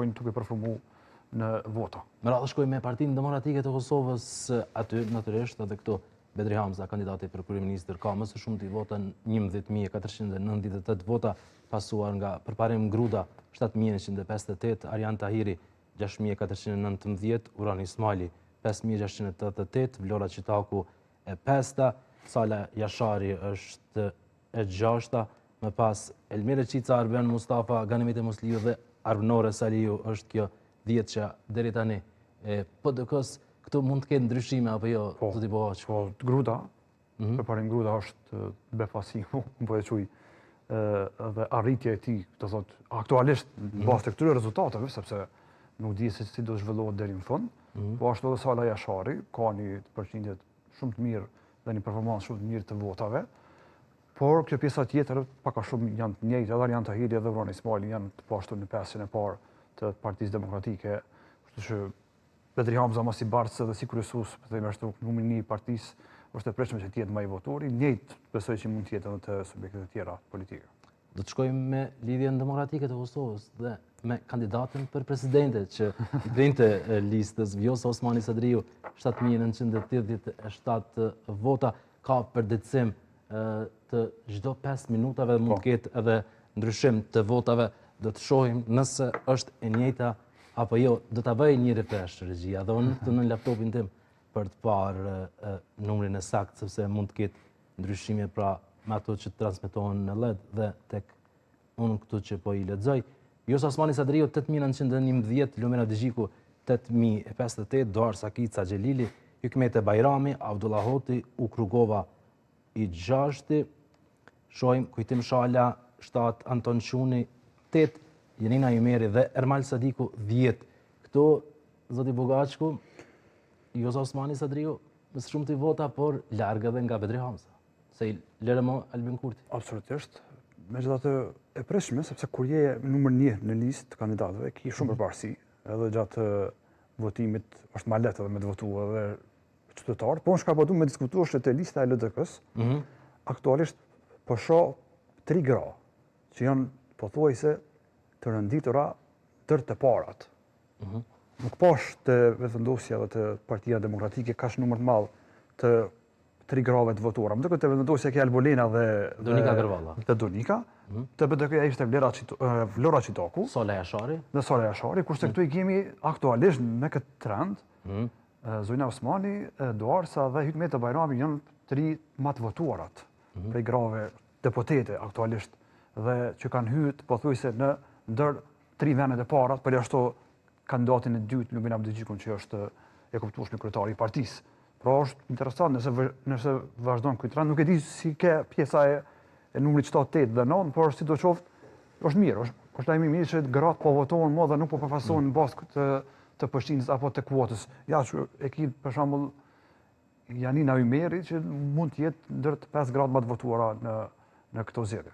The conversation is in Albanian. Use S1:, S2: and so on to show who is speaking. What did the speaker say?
S1: duke përformu në vota.
S2: Me radhë shkoj me Partinë Demokratike të Kosovës, aty natyrisht edhe këtu Bedri Hamza, kandidati për kryeministër, ka më së shumti vota 11.498 vota, pasuar nga Përparim Gruda 7.158, Arjan Tahiri 6.419, Uran Ismaili 5.688, Vlora Qitaku e 5, Sala Jashari është e 6, më pas Elmire Qica, Arben Mustafa, Ganemite Musliu dhe Arbnore Saliu është kjo 10 që deri tani. PDK-s këtu mund të ketë ndryshime apo jo, zoti Bohaç?
S1: Po, Gruda, Përparim Gruda është befasi, më po e quj, dhe arritje e tij, do thot, aktualisht në bazë të këtyre rezultateve, sepse nuk di se si do zhvillohet deri në fund, po ashtu edhe Sala Jashari ka një përqindje shumë të mirë dhe një performancë shumë të mirë të votave, por kjo pjesa tjetër pak a shumë janë të njëjtë, edhe Arjan Tahiri edhe Uran Ismaili janë të pashtu në 5-ën e parë të Partisë Demokratike, kështu që Bedri Hamza mos i bardhë dhe si kryesues, themi ashtu, numri 1 i partisë, është e pritshme që të jetë më i votuar, njëjtë besoj që mund të jetë edhe të subjektet e tjera politike.
S2: Do të shkojmë me Lidhjen Demokratike të Kosovës dhe me kandidatën për presidente që brinte listës, Vjosa Osmani Sadriu, 7.987 vota, ka përditësim të çdo 5 minutave dhe mund të ketë edhe ndryshim të votave. Do të shohim nëse është e njëjta apo jo. Do ta bëj një refresh regjia dhe unë këtu në laptopin tim për të parë numrin e saktë, sepse mund të ketë ndryshime pra me ato që transmetohen në LED dhe tek unë këtu që po i lexoj. Vjosa Osmani Sadriu 8.911, Lumena Dixhiku 8.058, Doar Sakica Xhelili, Hykmete Bajrami, Abdullah Hoti, Ukrugova i 6, shohim Kujtim Shala 7, Anton Quni 8, Janina Jumeri dhe Ermal Sadiku 10. Këto, zoti Bogaçku, Vjosa Osmani Sadriu me së shumti vota, por larg edhe nga Bedri Hamza. Se i lere më Albin Kurti.
S1: Absolutisht. Megjithatë e pritshme, sepse kur je numër 1 në listë të kandidatëve, ki shumë përparësi, edhe gjatë votimit është ma lehtë edhe me të votuar edhe qytetarë, po në shka po du me diskutu është të lista e LDK-s, aktualisht po shoh 3 gra, që janë pothuajse të rënditura tërë të parat. Nuk pash të vetëvendosja dhe të Partia Demokratike ka numër të madh të 3 grave të votuara. Më duket të vendosja ke Albolena dhe
S2: Donika Gërvalla.
S1: Të Donika, të BDK-ja ishte Vlora Qitaku,
S2: Sala Jashari.
S1: Dhe Sala Jashari, kurse këtu i kemi aktualisht me këtë trend, Zojna Osmani, Doarsa dhe Hykmete Bajrami janë 3 më të votuarat prej grave deputete aktualisht dhe që kanë hyrë pothuajse në ndër 3 vendet e para, përjashto kandidatin e dytë Lumena Dixhikun që është e kuptueshmi kryetari i partisë. Pra është interesant nëse vazhdon ky trend, nuk e di si ke pjesa e numrit 7, 8 dhe 9, por sidoqoftë është mirë, është lajm i mirë që gratë po votojnë më dhe nuk po përfasohen në bazë të përshtypjes apo të kuotës. Ja që ekip për shembull Janina Ymeri që mund të jetë ndër të 5 gratë më të votuara në këto zgjedhje.